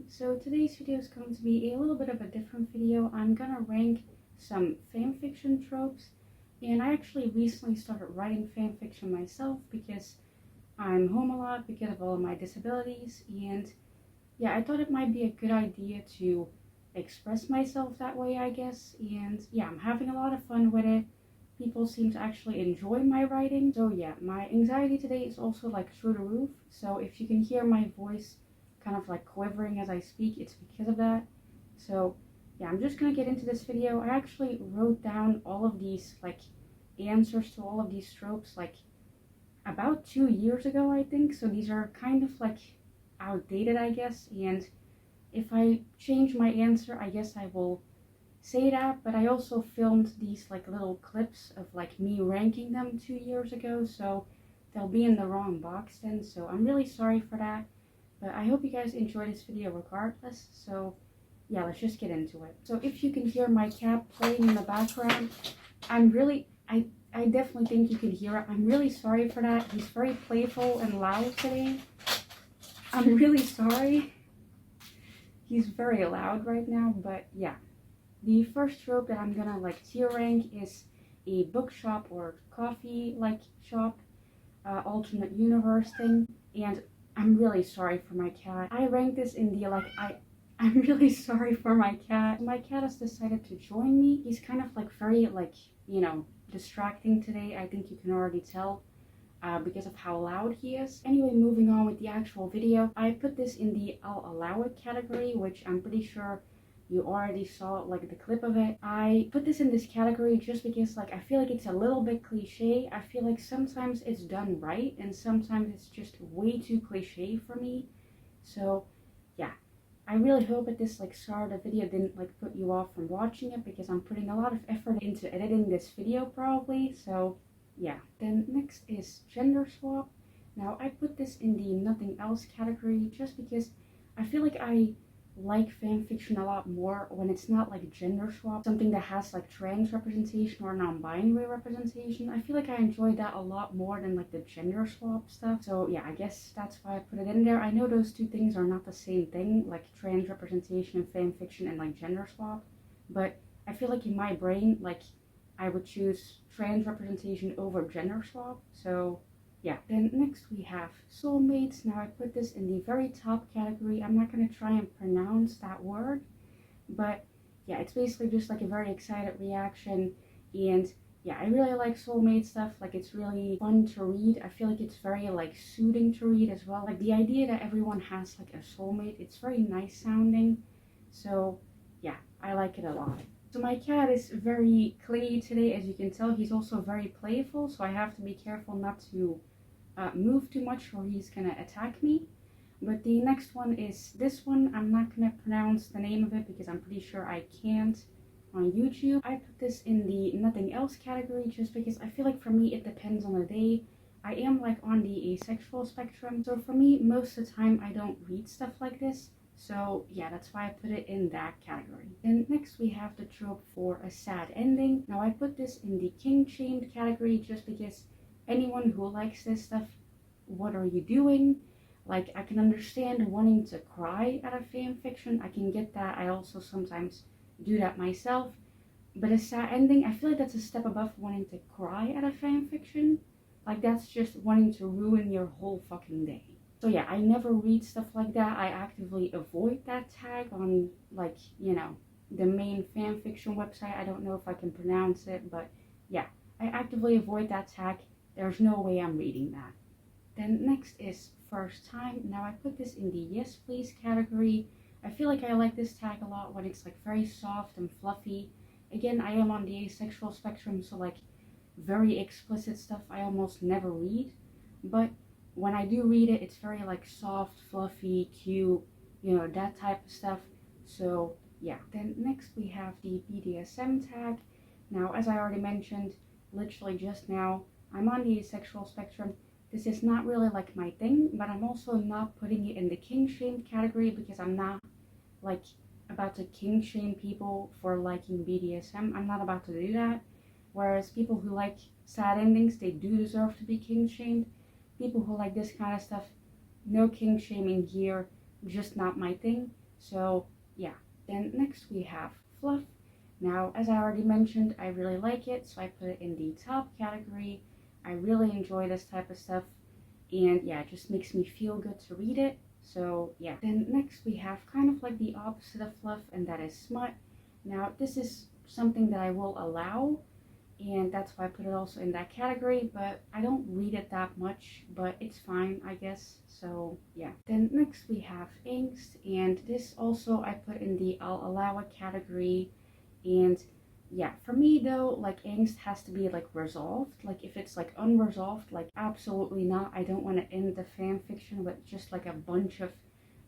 everyone, so today's video is going to be a little bit of a different video. I'm gonna rank some fanfiction tropes, and I actually recently started writing fanfiction myself because I'm home a lot because of all of my disabilities, and yeah, I thought it might be a good idea to express myself that way, I guess, and yeah, I'm having a lot of fun with it. People seem to actually enjoy my writing, so yeah, my anxiety today is also like through the roof, so if you can hear my voice kind of like quivering as I speak, it's because of that. So yeah, I'm just gonna get into this video. I actually wrote down all of these like answers to all of these tropes like about 2 years ago, I think, so these are kind of like outdated, I guess, and if I change my answer, I guess I will say that, but I also filmed these like little clips of like me ranking them 2 years ago, so they'll be in the wrong box then, so I'm really sorry for that. But I hope you guys enjoy this video regardless, so yeah, let's just get into it. So if you can hear my cat playing in the background, I definitely think you can hear it. I'm really sorry for that. He's very playful and loud today. I'm really sorry. He's very loud right now, but yeah. The first trope that I'm gonna like tier rank is a bookshop or coffee like shop, alternate universe thing, and I'm really sorry for my cat. I ranked this in the I'm really sorry for my cat. My cat has decided to join me. He's kind of like very like, distracting today. I think you can already tell because of how loud he is. Anyway, moving on with the actual video. I put this in the I'll allow it category, which I'm pretty sure you already saw like the clip of it. I put this in this category just because like I feel like it's a little bit cliche. I feel like sometimes it's done right and sometimes it's just way too cliche for me. So yeah, I really hope that this like start of the video didn't like put you off from watching it, because I'm putting a lot of effort into editing this video probably. So yeah. Then next is gender swap. Now I put this in the nothing else category just because I feel like I like fanfiction a lot more when it's not like gender swap, something that has like trans representation or non-binary representation. I feel like I enjoy that a lot more than like the gender swap stuff. So yeah, I guess that's why I put it in there. I know those two things are not the same thing, like trans representation in fanfiction and like gender swap, but I feel like in my brain, like I would choose trans representation over gender swap. So yeah, then next we have soulmates. Now I put this in the very top category. I'm not going to try and pronounce that word, but yeah, it's basically just like a very excited reaction. And yeah, I really like soulmate stuff. Like it's really fun to read. I feel like it's very like soothing to read as well. Like the idea that everyone has like a soulmate, it's very nice sounding. So yeah, I like it a lot. So my cat is very clingy today, as you can tell. He's also very playful, so I have to be careful not to move too much or he's gonna attack me. But the next one is this one. I'm not gonna pronounce the name of it because I'm pretty sure I can't on YouTube. I put this in the nothing else category just because I feel like for me it depends on the day. I am like on the asexual spectrum, so for me most of the time I don't read stuff like this. So yeah, that's why I put it in that category. Then next we have the trope for a sad ending. Now I put this in the king shamed category just because anyone who likes this stuff, what are you doing? Like, I can understand wanting to cry at a fan fiction. I can get that. I also sometimes do that myself. But a sad ending, I feel like that's a step above wanting to cry at a fan fiction. Like, that's just wanting to ruin your whole fucking day. So yeah, I never read stuff like that. I actively avoid that tag on, like, the main fan fiction website. I don't know if I can pronounce it, but yeah, I actively avoid that tag. There's no way I'm reading that. Then next is first time. Now I put this in the yes please category. I feel like I like this tag a lot when it's like very soft and fluffy. Again, I am on the asexual spectrum, so like very explicit stuff I almost never read. But when I do read it, it's very like soft, fluffy, cute, that type of stuff. So yeah. Then next we have the BDSM tag. Now, as I already mentioned, literally just now, I'm on the asexual spectrum. This is not really like my thing, but I'm also not putting it in the king shamed category because I'm not like about to king shame people for liking BDSM. I'm not about to do that. Whereas people who like sad endings, they do deserve to be king shamed. People who like this kind of stuff, no king shaming here, just not my thing. So yeah, then next we have fluff. Now, as I already mentioned, I really like it, so I put it in the top category. I really enjoy this type of stuff, and yeah, it just makes me feel good to read it. So yeah, then next we have kind of like the opposite of fluff, and that is smut. Now, this is something that I will allow, and that's why I put it also in that category, but I don't read it that much, but it's fine, I guess. So yeah, then next we have angst, and this also I put in the I'll allow it category. And yeah, for me though, like angst has to be like resolved. Like if it's like unresolved, like absolutely not. I don't want to end the fan fiction with just like a bunch of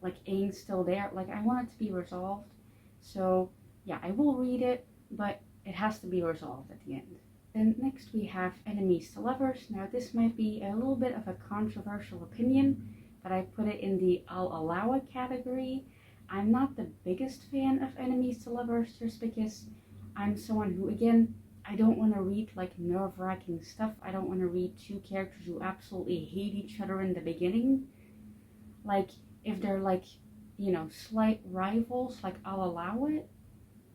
like angst still there. Like I want it to be resolved. So yeah, I will read it, but it has to be resolved at the end. Then next we have enemies to lovers. Now this might be a little bit of a controversial opinion, but I put it in the I'll allow it category. I'm not the biggest fan of enemies to lovers just because I'm someone who, again, I don't want to read like nerve-wracking stuff. I don't want to read two characters who absolutely hate each other in the beginning. Like if they're like, you know, slight rivals, like I'll allow it.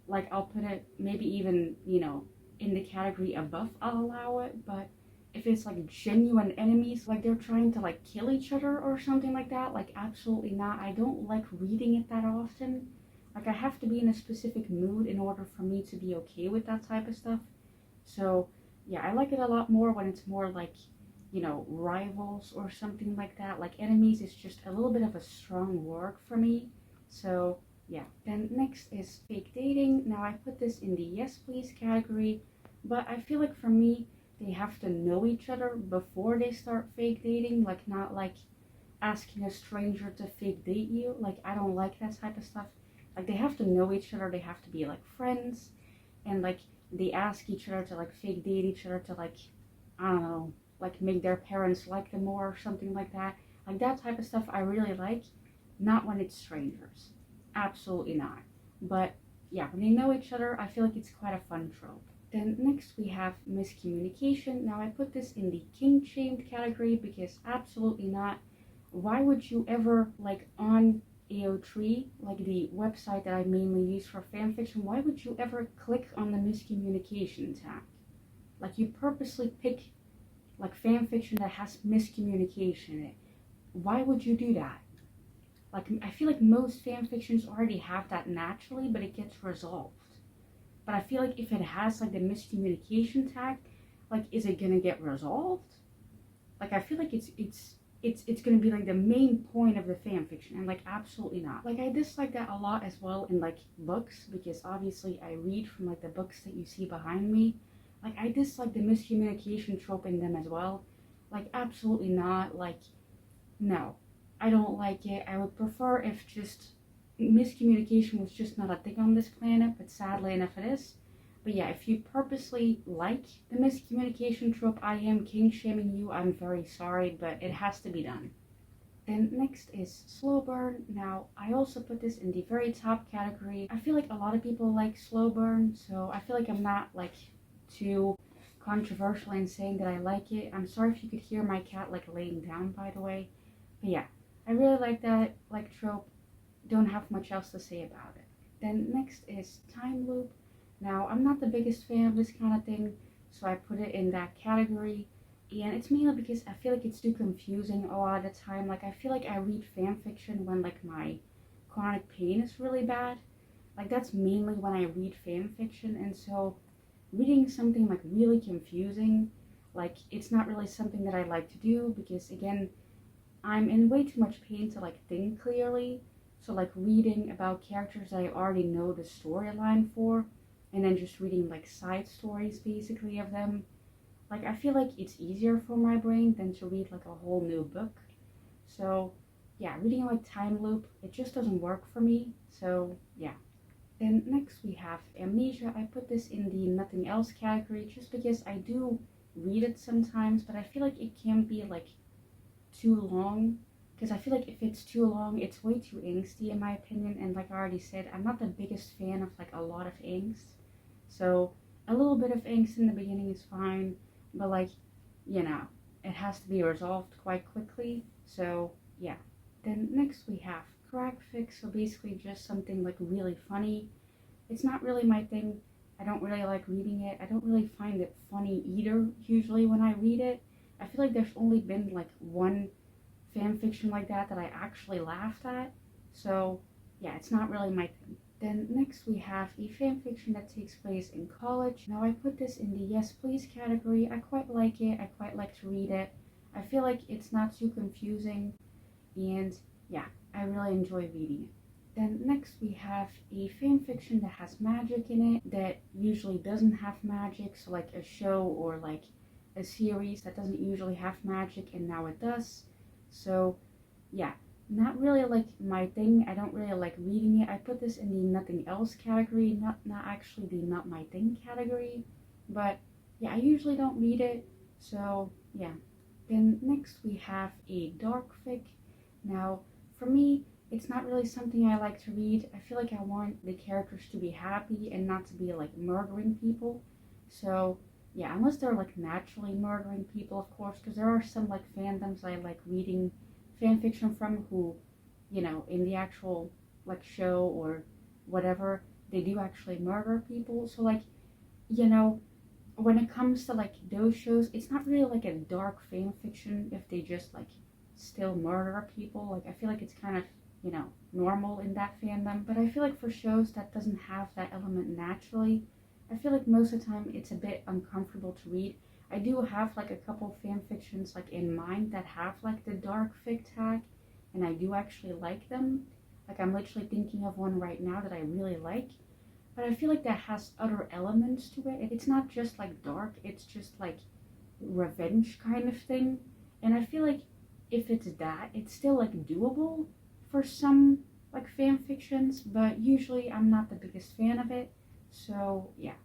Like I'll put it maybe even, you know, in the category above I'll allow it. But if it's like genuine enemies, like they're trying to like kill each other or something like that, like absolutely not. I don't like reading it that often. Like I have to be in a specific mood in order for me to be okay with that type of stuff. So yeah, I like it a lot more when it's more like, you know, rivals or something like that. Like enemies is just a little bit of a strong word for me. So yeah, then next is fake dating. Now I put this in the yes please category, but I feel like for me, they have to know each other before they start fake dating, like not like asking a stranger to fake date you. Like I don't like that type of stuff. Like they have to know each other, they have to be like friends, and like they ask each other to like fake date each other to like, I don't know, like make their parents like them more or something like that. Like that type of stuff I really like, not when it's strangers. Absolutely not. But yeah, when they know each other, I feel like it's quite a fun trope. Then next we have miscommunication. Now I put this in the kink shamed category because absolutely not. Why would you ever, like on AO3, like the website that I mainly use for fanfiction, why would you ever click on the miscommunication tag? Like you purposely pick like fanfiction that has miscommunication in it. Why would you do that? Like I feel like most fanfictions already have that naturally, but it gets resolved. But I feel like if it has like the miscommunication tag, like is it gonna get resolved? Like I feel like it's gonna be like the main point of the fan fiction, and like absolutely not. Like I dislike that a lot as well in like books, because obviously I read from like the books that you see behind me. Like I dislike the miscommunication trope in them as well. Like absolutely not. Like no, I don't like it. I would prefer if just miscommunication was just not a thing on this planet, but sadly enough it is. But yeah, if you purposely like the miscommunication trope, I am kink shaming you. I'm very sorry, but it has to be done. Then next is slow burn. Now, I also put this in the very top category. I feel like a lot of people like slow burn, so I feel like I'm not like too controversial in saying that I like it. I'm sorry if you could hear my cat like laying down, by the way. But yeah, I really like that like trope. Don't have much else to say about it. Then next is time loop. Now I'm not the biggest fan of this kind of thing, so I put it in that category. And it's mainly because I feel like it's too confusing a lot of the time. Like I feel like I read fan fiction when like my chronic pain is really bad. Like that's mainly when I read fan fiction, and so reading something like really confusing, like it's not really something that I like to do, because again, I'm in way too much pain to like think clearly. So like reading about characters I already know the storyline for, and then just reading like side stories basically of them, like I feel like it's easier for my brain than to read like a whole new book. So yeah, reading like time loop, it just doesn't work for me. So yeah. Then next we have amnesia. I put this in the nothing else category just because I do read it sometimes, but I feel like it can be like too long, because I feel like if it's too long, it's way too angsty in my opinion. And like I already said, I'm not the biggest fan of like a lot of angst. So a little bit of angst in the beginning is fine, but like, you know, it has to be resolved quite quickly. So yeah. Then next we have crack fic, so basically just something like really funny. It's not really my thing. I don't really like reading it. I don't really find it funny either, usually when I read it. I feel like there's only been like one fan fiction like that I actually laughed at. So yeah, it's not really my thing. Then next we have a fan fiction that takes place in college. Now I put this in the yes please category. I quite like it. I quite like to read it. I feel like it's not too confusing, and yeah, I really enjoy reading it. Then next we have a fan fiction that has magic in it that usually doesn't have magic, so like a show or like a series that doesn't usually have magic and now it does. So yeah, not really like my thing. I don't really like reading it. I put this in the nothing else category, not actually the not my thing category. But yeah, I usually don't read it. So yeah. Then next we have a dark fic. Now for me, it's not really something I like to read. I feel like I want the characters to be happy and not to be like murdering people. So yeah, unless they're like naturally murdering people, of course, because there are some like fandoms I like reading fan fiction from who, you know, in the actual like show or whatever, they do actually murder people. So like, you know, when it comes to like those shows, it's not really like a dark fan fiction if they just like still murder people. Like I feel like it's kind of, you know, normal in that fandom. But I feel like for shows that doesn't have that element naturally, I feel like most of the time it's a bit uncomfortable to read. I do have like a couple fan fictions like in mind that have like the dark fic tag, and I do actually like them. Like I'm literally thinking of one right now that I really like, but I feel like that has other elements to it. It's not just like dark, it's just like revenge kind of thing. And I feel like if it's that, it's still like doable for some like fan fictions, but usually I'm not the biggest fan of it. So yeah.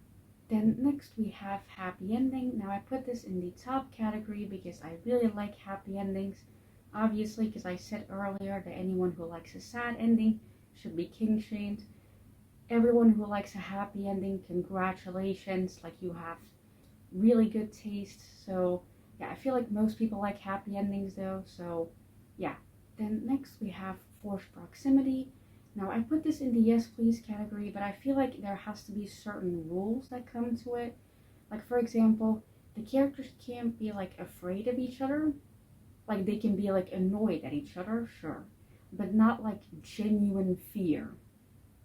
Then next we have happy ending. Now I put this in the top category because I really like happy endings. Obviously, because I said earlier that anyone who likes a sad ending should be king shamed. Everyone who likes a happy ending, congratulations, like you have really good taste. So yeah, I feel like most people like happy endings though. So yeah. Then next we have forced proximity. Now I put this in the yes please category, but I feel like there has to be certain rules that come to it. Like for example, the characters can't be like afraid of each other. Like they can be like annoyed at each other, sure, but not like genuine fear,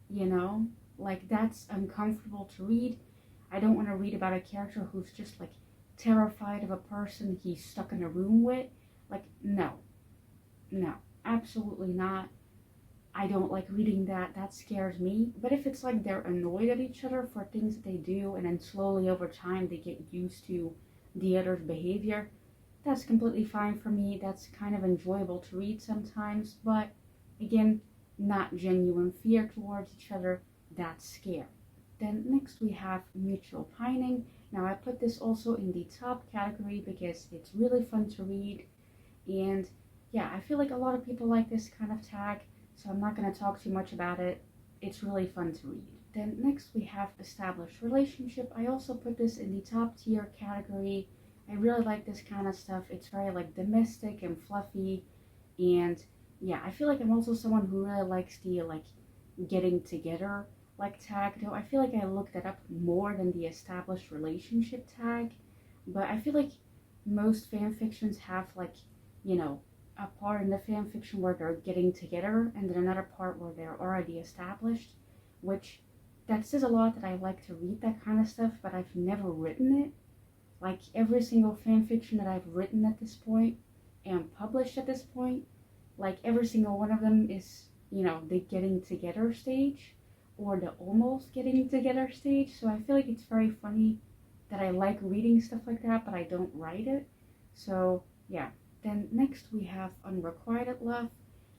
you know? Like that's uncomfortable to read. I don't want to read about a character who's just like terrified of a person he's stuck in a room with. Like no, no, absolutely not. I don't like reading that. That scares me. But if it's like they're annoyed at each other for things that they do and then slowly over time they get used to the other's behavior, that's completely fine for me. That's kind of enjoyable to read sometimes. But again, not genuine fear towards each other. That's scary. Then next we have mutual pining. Now I put this also in the top category because it's really fun to read. And yeah, I feel like a lot of people like this kind of tag, so I'm not going to talk too much about it. It's really fun to read. Then next we have established relationship. I also put this in the top tier category. I really like this kind of stuff. It's very like domestic and fluffy, and yeah, I feel like I'm also someone who really likes the like getting together like tag, though I feel like I looked that up more than the established relationship tag. But I feel like most fan fictions have like, you know, a part in the fan fiction where they're getting together and then another part where they're already established, which that says a lot that I like to read that kind of stuff, but I've never written it. Like every single fan fiction that I've written at this point and published at this point, like every single one of them is, you know, the getting together stage or the almost getting together stage. So I feel like it's very funny that I like reading stuff like that, but I don't write it. So yeah. Then next we have unrequited love.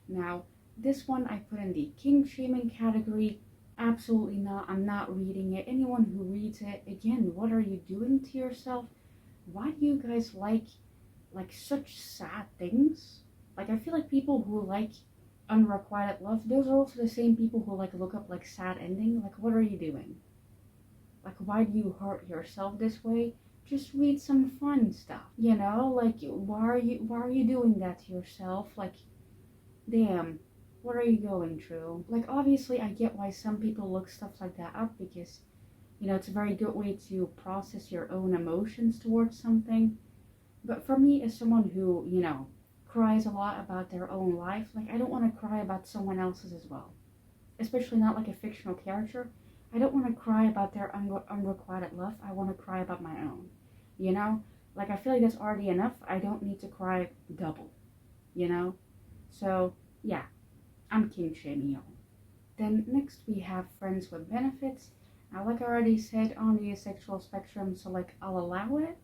Now this one I put in the king shaming category. Absolutely not. I'm not reading it. Anyone who reads it, again, what are you doing to yourself? Why do you guys like such sad things? Like I feel like people who like unrequited love, those are also the same people who like look up like sad ending. Like what are you doing? Like why do you hurt yourself this way? Just read some fun stuff, you know? Like why are you doing that to yourself? Like damn. what are you going through? Like, obviously, I get why some people look stuff like that up because, you know, it's a very good way to process your own emotions towards something. But for me, as someone who, you know, cries a lot about their own life, like, I don't want to cry about someone else's as well. Especially not like a fictional character. I don't want to cry about their unrequited love. I want to cry about my own. You know? Like, I feel like that's already enough. I don't need to cry double. You know? So, yeah. I'm king shaming y'all. Then next we have friends with benefits. Now, like I already said, on the asexual spectrum, so like I'll allow it,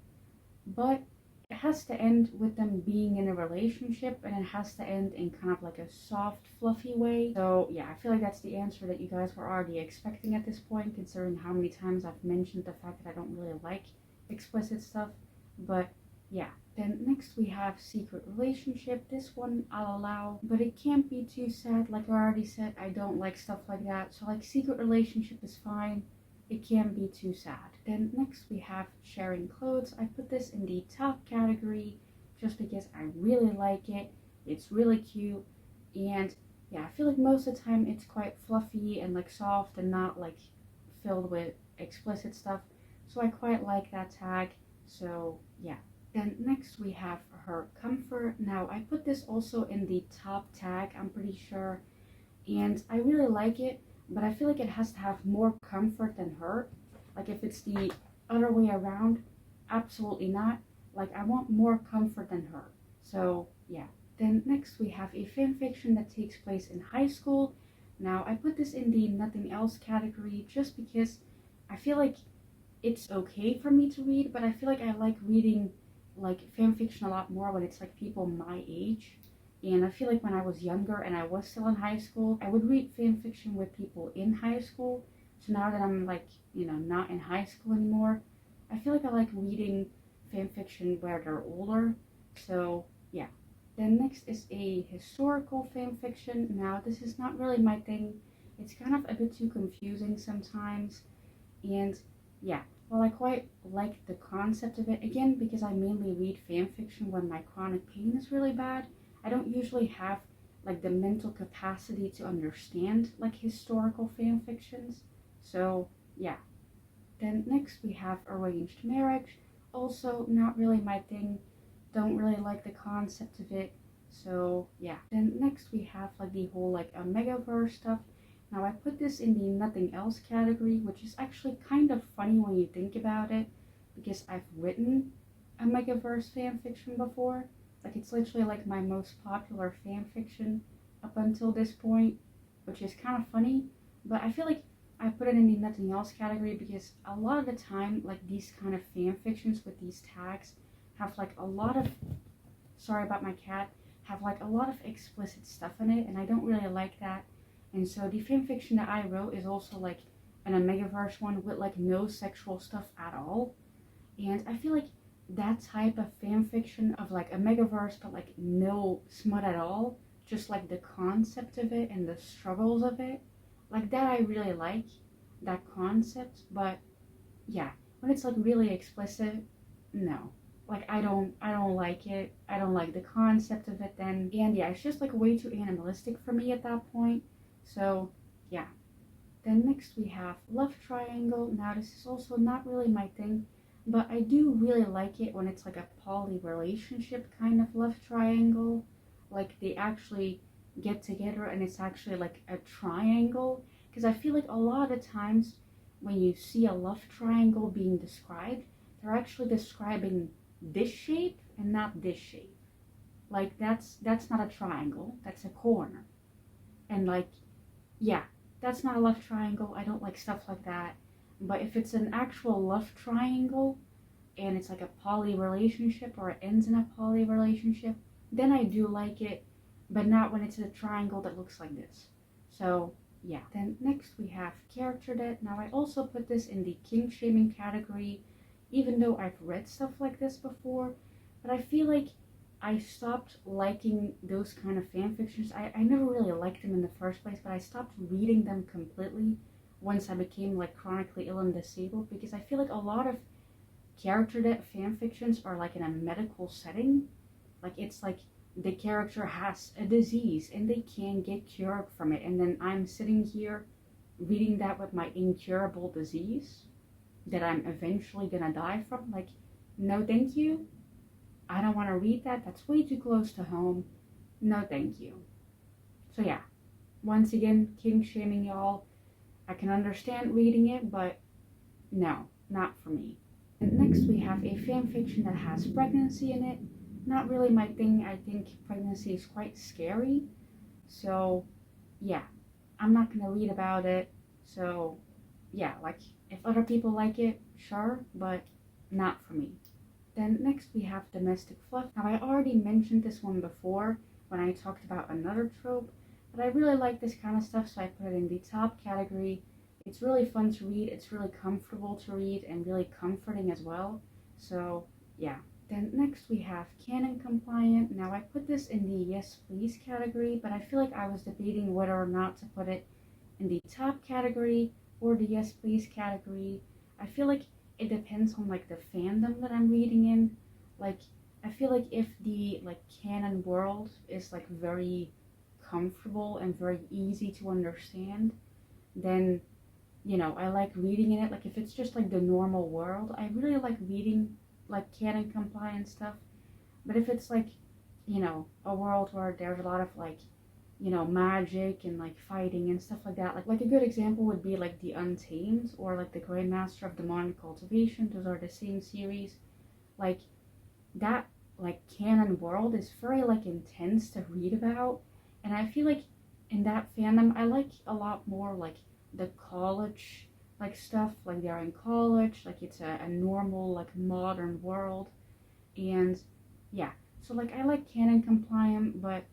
but it has to end with them being in a relationship, and it has to end in kind of like a soft, fluffy way. So yeah, I feel like that's the answer that you guys were already expecting at this point, considering how many times I've mentioned the fact that I don't really like explicit stuff. But yeah. Then next we have secret relationship. This one I'll allow, but it can't be too sad. Like I already said, I don't like stuff like that. So like secret relationship is fine. It can't be too sad. Then next we have sharing clothes. I put this in the top category just because I really like it. It's really cute. And yeah, I feel like most of the time it's quite fluffy and like soft and not like filled with explicit stuff. So I quite like that tag. So yeah. Then next we have her comfort. Now I put this also in the top tag, I'm pretty sure, and I really like it, but I feel like it has to have more comfort than hurt. Like if it's the other way around, absolutely not. Like I want more comfort than hurt. So yeah. Then next we have a fan fiction that takes place in high school. Now I put this in the nothing else category just because I feel like it's okay for me to read, but I feel like I like reading like fan fiction a lot more when it's like people my age. And I feel like when I was younger and I was still in high school, I would read fan fiction with people in high school. So now that I'm like, you know, not in high school anymore, I feel like I like reading fan fiction where they're older. So yeah. Then next is a historical fan fiction. Now this is not really my thing. It's kind of a bit too confusing sometimes. And yeah, well, I quite like the concept of it, again, because I mainly read fan fiction when my chronic pain is really bad. I don't usually have like the mental capacity to understand like historical fan fictions. So yeah. Then next we have arranged marriage. Also not really my thing. Don't really like the concept of it. So yeah. Then next we have like the whole like a megaverse stuff. Now I put this in the nothing else category, which is actually kind of funny when you think about it, because I've written a Megaverse fan fiction before. Like it's literally like my most popular fan fiction up until this point, which is kind of funny. But I feel like I put it in the nothing else category because a lot of the time, like these kind of fan fictions with these tags have like a lot of, sorry about my cat, have like a lot of explicit stuff in it, and I don't really like that. And so the fan fiction that I wrote is also like an Omegaverse one with like no sexual stuff at all. And I feel like that type of fan fiction of like a Megaverse but like no smut at all, just like the concept of it and the struggles of it, like that I really like, that concept. But yeah, when it's like really explicit, no. Like I don't like it. I don't like the concept of it then. And yeah, it's just like way too animalistic for me at that point. So yeah. Then next we have love triangle. Now this is also not really my thing, but I do really like it when it's like a poly relationship kind of love triangle. Like they actually get together and it's actually like a triangle. Because I feel like a lot of times when you see a love triangle being described, they're actually describing this shape and not this shape. Like that's not a triangle, that's a corner. And like, yeah, that's not a love triangle. I don't like stuff like that. But if it's an actual love triangle and it's like a poly relationship or it ends in a poly relationship, then I do like it, but not when it's a triangle that looks like this. So yeah. Then next we have character debt. Now I also put this in the kink shaming category, even though I've read stuff like this before, but I feel like I stopped liking those kind of fan fictions. I never really liked them in the first place, but I stopped reading them completely once I became like chronically ill and disabled, because I feel like a lot of character debt fan fictions are like in a medical setting. Like it's like the character has a disease and they can't get cured from it, and then I'm sitting here reading that with my incurable disease that I'm eventually gonna die from. Like, no thank you. I don't want to read that. That's way too close to home. No thank you. So yeah, once again, king shaming y'all. I can understand reading it, but no, not for me. And next we have a fan fiction that has pregnancy in it. Not really my thing. I think pregnancy is quite scary. So yeah, I'm not gonna read about it. So yeah, like if other people like it, sure, but not for me. Then next we have domestic fluff. Now I already mentioned this one before when I talked about another trope, but I really like this kind of stuff, so I put it in the top category. It's really fun to read, it's really comfortable to read, and really comforting as well. So yeah. Then next we have canon compliant. Now I put this in the yes please category, but I feel like I was debating whether or not to put it in the top category or the yes please category. I feel like it depends on like the fandom that I'm reading in. Like, I feel like if the like canon world is like very comfortable and very easy to understand, then I like reading in it. Like if it's just like the normal world, I really like reading like canon compliant stuff. But if it's like, a world where there's a lot of like, magic and like fighting and stuff like that. Like a good example would be like the Untamed or like the Grandmaster of Demonic Cultivation. Those are the same series. Like that like canon world is very like intense to read about, and I feel like in that fandom I like a lot more like the college like stuff, like they're in college, like it's a normal like modern world. And yeah, so like I like canon compliant, but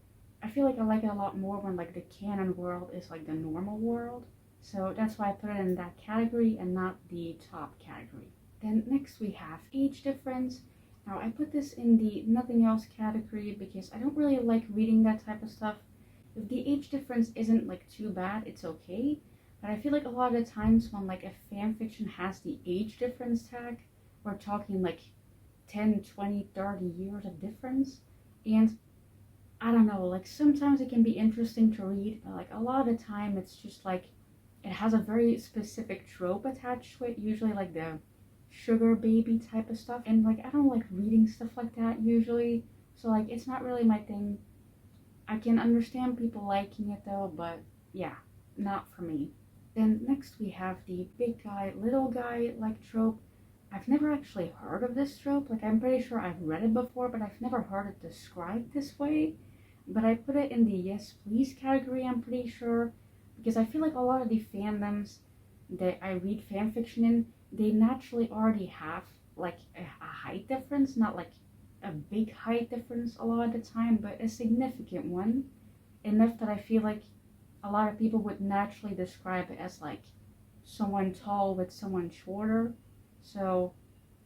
I feel like I like it a lot more when like the canon world is like the normal world. So that's why I put it in that category and not the top category. Then next we have age difference. Now I put this in the nothing else category because I don't really like reading that type of stuff. If the age difference isn't like too bad, it's okay. But I feel like a lot of the times when like a fan fiction has the age difference tag, we're talking like 10, 20, 30 years of difference. And I don't know, like sometimes it can be interesting to read, but like a lot of the time it's just like it has a very specific trope attached to it, usually like the sugar baby type of stuff. And like I don't like reading stuff like that usually. So like it's not really my thing. I can understand people liking it though, but yeah, not for me. Then next we have the big guy, little guy like trope. I've never actually heard of this trope. Like I'm pretty sure I've read it before, but I've never heard it described this way. But I put it in the yes please category, I'm pretty sure, because I feel like a lot of the fandoms that I read fan fiction in, they naturally already have like a height difference, not like a big height difference a lot of the time, but a significant one, enough that I feel like a lot of people would naturally describe it as like someone tall with someone shorter. So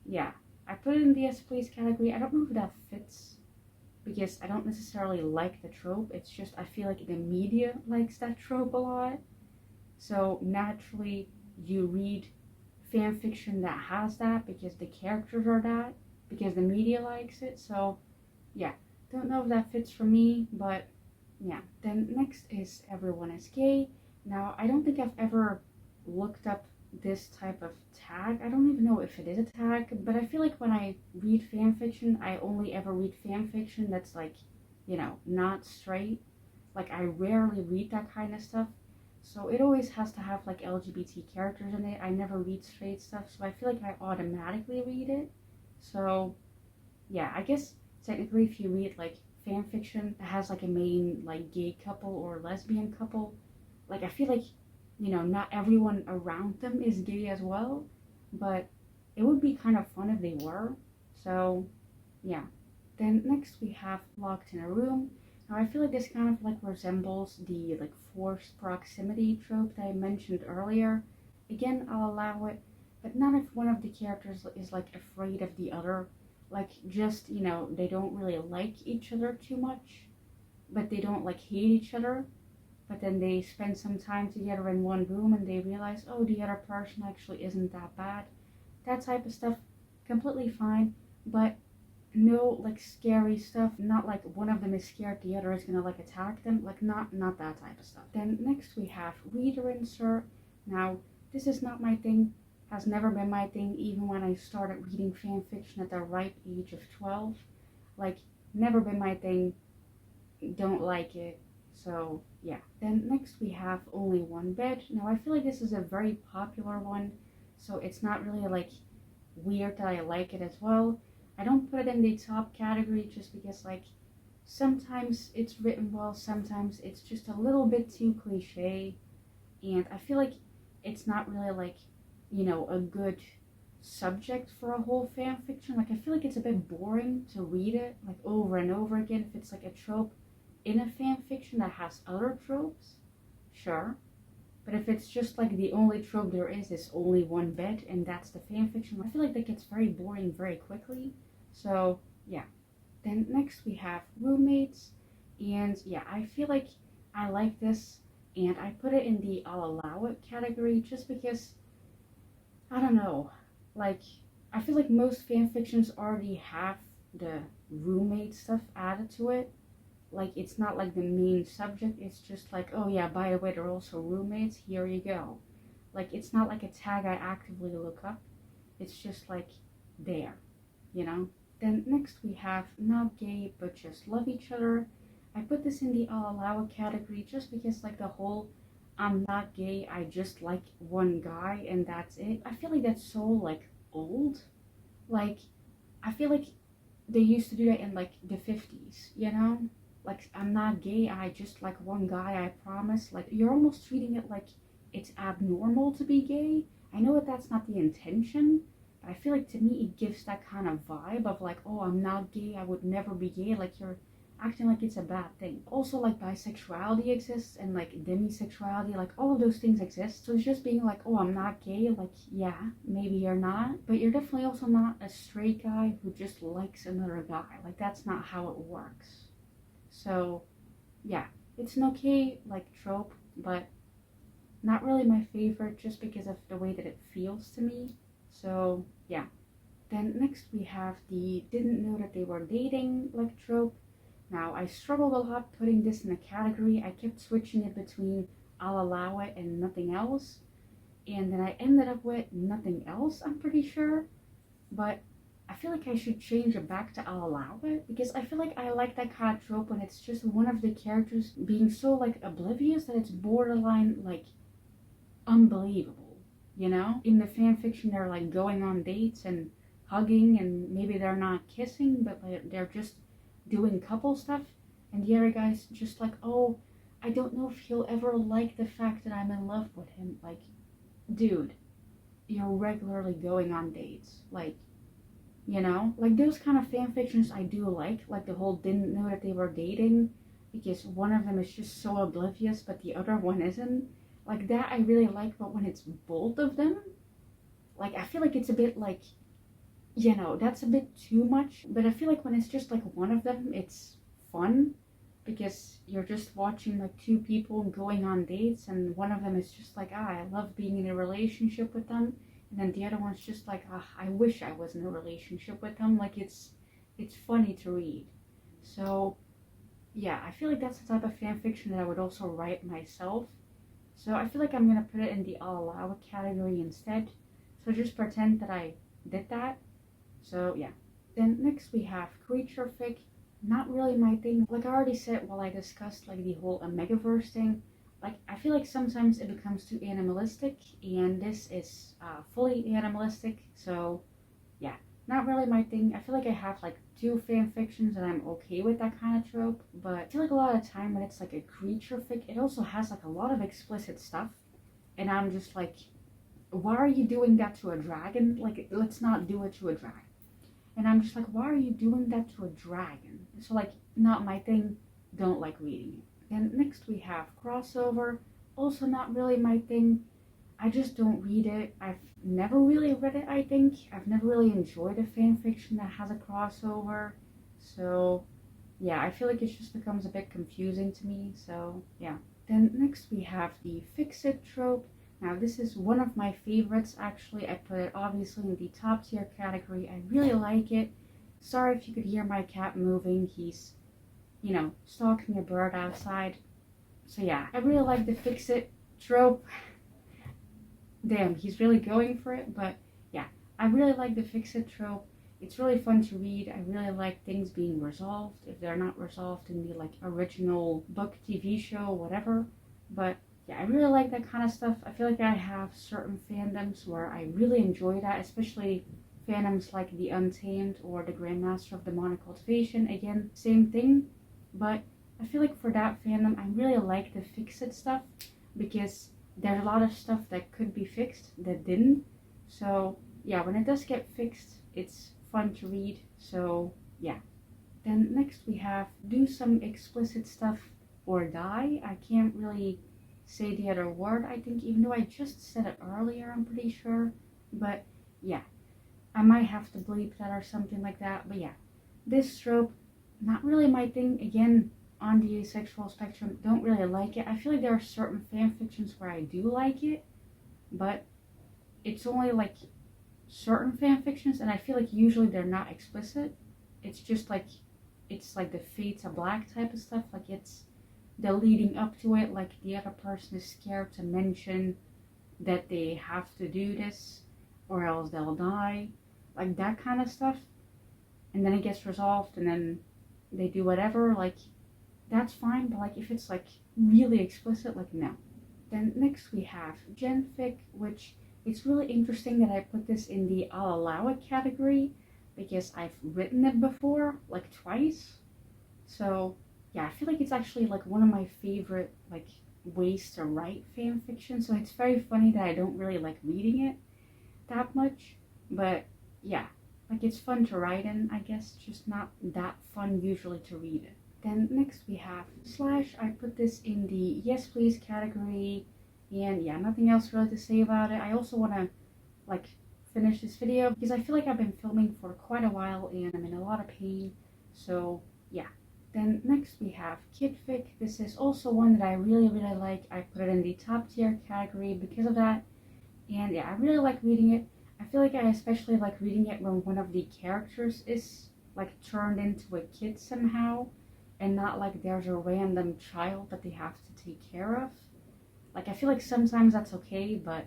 yeah, I put it in the yes please category. I don't know if that fits because I don't necessarily like the trope. It's just I feel like the media likes that trope a lot. So naturally you read fan fiction that has that because the characters are that, because the media likes it. So yeah, don't know if that fits for me, but yeah. Then next is everyone is gay. Now I don't think I've ever looked up this type of tag. I don't even know if it is a tag, but I feel like when I read fan fiction, I only ever read fan fiction that's like, not straight. Like I rarely read that kind of stuff. So it always has to have like LGBT characters in it. I never read straight stuff, so I feel like I automatically read it. So yeah, I guess technically if you read like fan fiction that has like a main like gay couple or lesbian couple, like I feel like not everyone around them is gay as well, but it would be kind of fun if they were. So yeah. Then next we have locked in a room. Now I feel like this kind of like resembles the like forced proximity trope that I mentioned earlier. Again, I'll allow it, but not if one of the characters is like afraid of the other. Like just, they don't really like each other too much, but they don't like hate each other. But then they spend some time together in one room and they realize, oh, the other person actually isn't that bad. That type of stuff, completely fine. But no like scary stuff, not like one of them is scared the other is gonna like attack them, like not that type of stuff. Then next we have reader insert. Now this is not my thing, has never been my thing, even when I started reading fan fiction at the ripe age of 12. Like, never been my thing, don't like it. So yeah. Then next we have only one bed. Now I feel like this is a very popular one, so it's not really like weird that I like it as well. I don't put it in the top category just because like sometimes it's written well, sometimes it's just a little bit too cliche, and I feel like it's not really like, you know, a good subject for a whole fan fiction. Like I feel like it's a bit boring to read it like over and over again. If it's like a trope in a fan fiction that has other tropes, sure. But if it's just like the only trope there is only one bed and that's the fan fiction, I feel like that gets very boring very quickly. So yeah. Then next we have roommates, and yeah, I feel like I like this, and I put it in the I'll allow it category just because, I don't know, like I feel like most fan fictions already have the roommate stuff added to it. Like it's not like the main subject, it's just like, oh yeah, by the way, they're also roommates, here you go. Like it's not like a tag I actively look up, it's just like there, you know. Then next we have not gay but just love each other. I put this in the I'll allow it category just because like the whole I'm not gay, I just like one guy and that's it, I feel like that's so like old. Like I feel like they used to do that in like the 50s, you know? Like, I'm not gay, I just like one guy, I promise. Like, you're almost treating it like it's abnormal to be gay. I know that that's not the intention, but I feel like to me it gives that kind of vibe of like, oh, I'm not gay, I would never be gay. Like, you're acting like it's a bad thing. Also, like, bisexuality exists and like demisexuality, like, all of those things exist. So it's just being like, oh, I'm not gay, like, yeah, maybe you're not, but you're definitely also not a straight guy who just likes another guy. Like, that's not how it works. So yeah, it's an okay like trope, but not really my favorite just because of the way that it feels to me. So yeah. Then next we have the didn't know that they were dating like trope. Now I struggled a lot putting this in a category. I kept switching it between I'll allow it and nothing else. And then I ended up with nothing else, I'm pretty sure. But I feel like I should change it back to I'll allow it, because I feel like I like that kind of trope when it's just one of the characters being so like oblivious that it's borderline like unbelievable, you know? In the fan fiction they're like going on dates and hugging and maybe they're not kissing but like, they're just doing couple stuff, and the other guy's just like, oh, I don't know if he'll ever like the fact that I'm in love with him. Like, dude, you're regularly going on dates. Like, you know, like those kind of fan fictions I do like the whole didn't know that they were dating because one of them is just so oblivious but the other one isn't. Like that I really like, but when it's both of them, like I feel like it's a bit like, you know, that's a bit too much. But I feel like when it's just like one of them, it's fun because you're just watching like two people going on dates and one of them is just like, ah, I love being in a relationship with them, and then the other one's just like, ah, I wish I was in a relationship with them. Like it's funny to read. So yeah, I feel like that's the type of fan fiction that I would also write myself. So I feel like I'm gonna put it in the I'll allow it category instead. So just pretend that I did that. So yeah. Then next we have creature fic. Not really my thing. Like I already said while I discussed like the whole Omegaverse thing, like I feel like sometimes it becomes too animalistic, and this is fully animalistic. So yeah, not really my thing. I feel like I have like two fan fictions and I'm okay with that kind of trope, but I feel like a lot of the time when it's like a creature fic, it also has like a lot of explicit stuff, and I'm just like, why are you doing that to a dragon? Like, let's not do it to a dragon. And I'm just like, why are you doing that to a dragon? So like, not my thing, don't like reading it. And next we have crossover, also not really my thing. I just don't read it. I've never really read it, I think. I've never really enjoyed a fan fiction that has a crossover. So yeah, I feel like it just becomes a bit confusing to me. So yeah. Then next we have the fix-it trope. Now this is one of my favorites actually. I put it obviously in the top tier category. I really like it. Sorry if you could hear my cat moving. He's, stalking a bird outside. So yeah, I really like the fix it trope. Damn, he's really going for it, but yeah, I really like the fix it trope. It's really fun to read. I really like things being resolved if they're not resolved in the like original book, TV show, whatever. But yeah, I really like that kind of stuff. I feel like I have certain fandoms where I really enjoy that, especially fandoms like The Untamed or The Grandmaster of Demonic Cultivation. Again, same thing, but I feel like for that fandom, I really like the fix it stuff because there's a lot of stuff that could be fixed that didn't. So yeah, when it does get fixed, it's fun to read. So yeah. Then next we have do some explicit stuff or die. I can't really say the other word, I think, even though I just said it earlier, I'm pretty sure. But yeah, I might have to bleep that or something like that. But yeah, this trope, not really my thing. Again, on the asexual spectrum, don't really like it. I feel like there are certain fan fictions where I do like it, but it's only like certain fan fictions, and I feel like usually they're not explicit. It's just like, it's like the fade to black type of stuff. Like it's the leading up to it, like the other person is scared to mention that they have to do this or else they'll die, like that kind of stuff. And then it gets resolved and then they do whatever, like that's fine. But like if it's like really explicit, like no. Then next we have genfic, which it's really interesting that I put this in the I'll allow it category because I've written it before, like twice. So yeah, I feel like it's actually like one of my favorite like ways to write fan fiction. So it's very funny that I don't really like reading it that much. But yeah, like it's fun to write in, I guess, just not that fun usually to read it. Then next we have slash. I put this in the yes please category. And yeah, nothing else really to say about it. I also want to like finish this video because I feel like I've been filming for quite a while and I'm in a lot of pain. So yeah. Then next we have kidfic. This is also one that I really like. I put it in the top tier category because of that. And yeah, I really like reading it. I feel like I especially like reading it when one of the characters is like turned into a kid somehow and not like there's a random child that they have to take care of. Like I feel like sometimes that's okay, but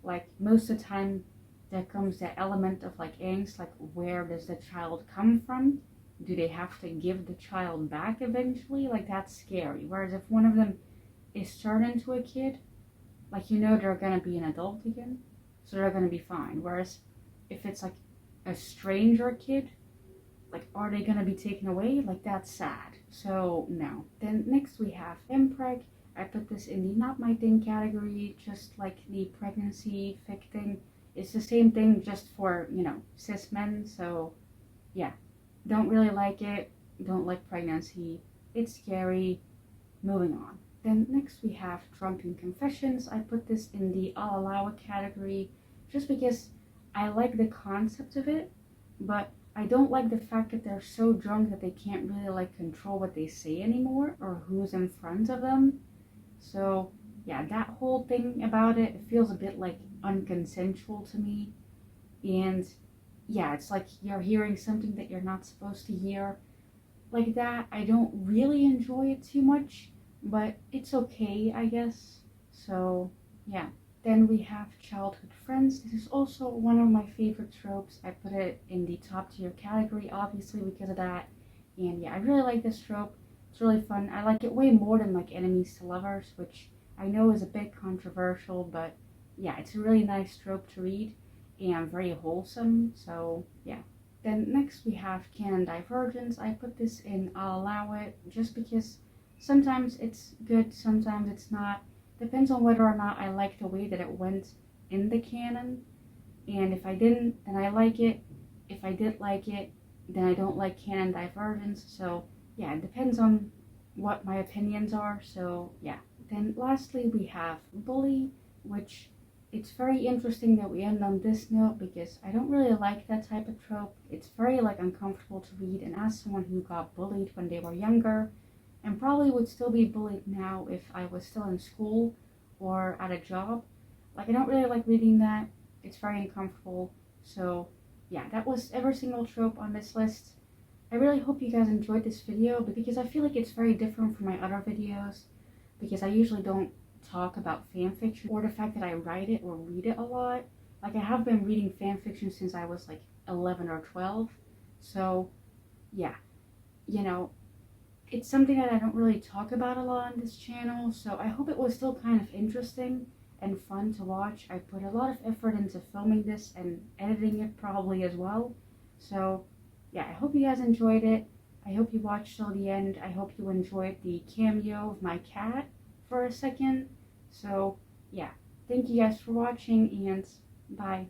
like most of the time there comes that element of like angst, like where does the child come from? Do they have to give the child back eventually? Like that's scary. Whereas if one of them is turned into a kid, like they're gonna be an adult again, so they're gonna be fine. Whereas if it's like a stranger kid, like are they gonna be taken away? Like that's sad. So no. Then next we have impreg. I put this in the not my thing category, just like the pregnancy fic thing. It's the same thing just for, cis men. So yeah, don't really like it. Don't like pregnancy. It's scary. Moving on. Then next we have drunken confessions. I put this in the I'll allow it category just because I like the concept of it, but I don't like the fact that they're so drunk that they can't really like control what they say anymore or who's in front of them. So yeah, that whole thing about it feels a bit like unconsensual to me. And yeah, it's like you're hearing something that you're not supposed to hear. Like that, I don't really enjoy it too much, but it's okay, I guess. So yeah. Then we have childhood friends. This is also one of my favorite tropes. I put it in the top tier category, obviously, because of that. And yeah, I really like this trope. It's really fun. I like it way more than like enemies to lovers, which I know is a bit controversial, but yeah, it's a really nice trope to read and very wholesome. So yeah. Then next we have canon divergence. I put this in I'll allow it just because sometimes it's good, sometimes it's not. Depends on whether or not I like the way that it went in the canon. And if I didn't, then I like it. If I did like it, then I don't like canon divergence. So yeah, it depends on what my opinions are. So yeah. Then lastly we have bully, which it's very interesting that we end on this note because I don't really like that type of trope. It's very like uncomfortable to read, and as someone who got bullied when they were younger and probably would still be bullied now if I was still in school or at a job, like I don't really like reading that. It's very uncomfortable. So yeah, that was every single trope on this list. I really hope you guys enjoyed this video because I feel like it's very different from my other videos, because I usually don't talk about fan fiction or the fact that I write it or read it a lot. Like, I have been reading fan fiction since I was like 11 or 12. So yeah, you know, it's something that I don't really talk about a lot on this channel, so I hope it was still kind of interesting and fun to watch. I put a lot of effort into filming this and editing it probably as well. So yeah, I hope you guys enjoyed it. I hope you watched till the end. I hope you enjoyed the cameo of my cat for a second. So yeah, thank you guys for watching, and bye.